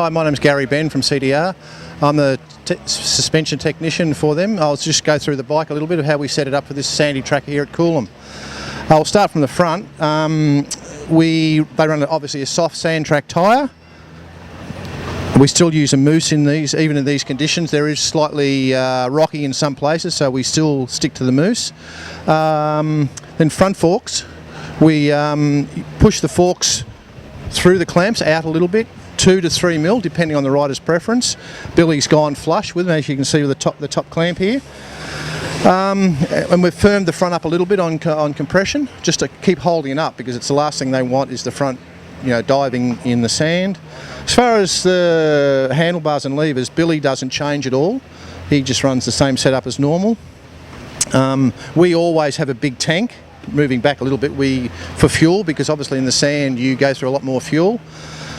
Hi, my name's Gary Benn from CDR. I'm the suspension technician for them. I'll just go through the bike a little bit of how we set it up for this sandy track here at Coolum. I'll start from the front. They run obviously a soft sand track tyre. We still use a mousse in these, even in these conditions. There is slightly rocky in some places, so we still stick to the mousse. Then front forks, we push the forks through the clamps out a little bit, 2 to 3 mil, depending on the rider's preference. Billy's gone flush with them, as you can see with the top clamp here. And we've firmed the front up a little bit on compression, just to keep holding it up, because it's the last thing they want is the front, diving in the sand. As far as the handlebars and levers, Billy doesn't change at all. He just runs the same setup as normal. We always have a big tank, moving back a little bit, for fuel, because obviously in the sand you go through a lot more fuel.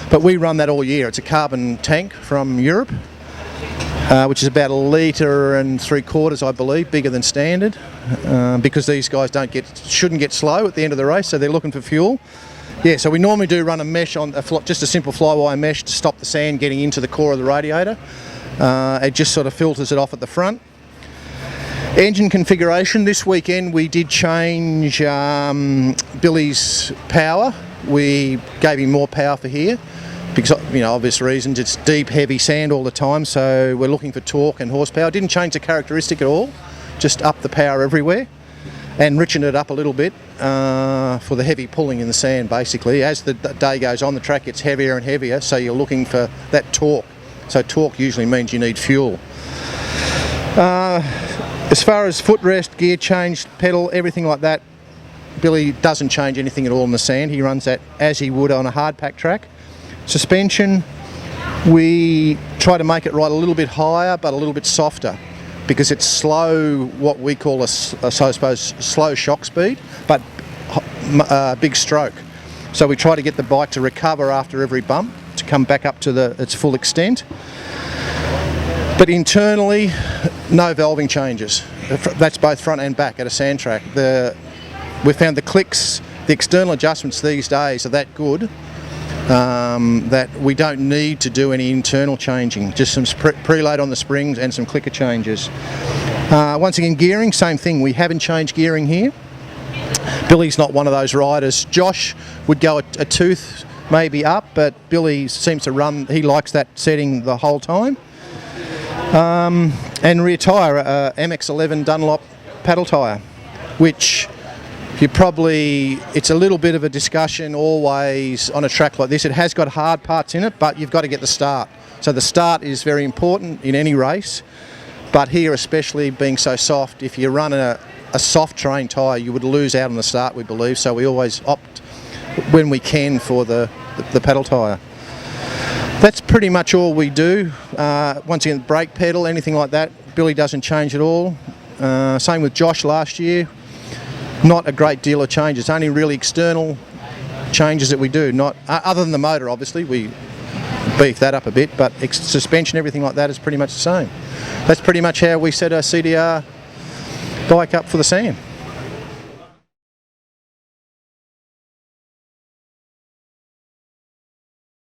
But we run that all year. It's a carbon tank from Europe, which is about 1.75 litres, I believe, bigger than standard, because these guys shouldn't get slow at the end of the race, so they're looking for fuel. Yeah, so we normally do run a mesh on just a simple flywire mesh to stop the sand getting into the core of the radiator. It just sort of filters it off at the front. Engine configuration, this weekend we did change Billy's power. We gave him more power for here because, obvious reasons. It's deep, heavy sand all the time, so we're looking for torque and horsepower. Didn't change the characteristic at all, just up the power everywhere and richened it up a little bit for the heavy pulling in the sand, basically. As the day goes on, the track gets heavier and heavier, so you're looking for that torque. So torque usually means you need fuel. As far as footrest, gear change, pedal, everything like that, Billy doesn't change anything at all in the sand. He runs that as he would on a hard pack track. Suspension, we try to make it ride a little bit higher but a little bit softer, because it's slow, what we call slow shock speed, but big stroke. So we try to get the bike to recover after every bump to come back up to its full extent. But internally, no valving changes. That's both front and back at a sand track. We found the clicks, the external adjustments these days are that good that we don't need to do any internal changing, just some preload on the springs and some clicker changes. Once again, gearing, same thing. We haven't changed gearing here. Billy's not one of those riders. Josh would go a tooth maybe up, but Billy seems to run, he likes that setting the whole time. And rear tyre, MX-11 Dunlop paddle tyre, which it's a little bit of a discussion always on a track like this. It has got hard parts in it, but you've got to get the start. So the start is very important in any race, but here especially being so soft, if you run a soft terrain tyre, you would lose out on the start, we believe, so we always opt, when we can, for the paddle tyre. That's pretty much all we do. Once again, brake pedal, anything like that, Billy doesn't change at all. Same with Josh last year. Not a great deal of changes, only really external changes that we do. Not other than the motor, obviously, we beef that up a bit, but suspension, everything like that is pretty much the same. That's pretty much how we set our CDR bike up for the sand.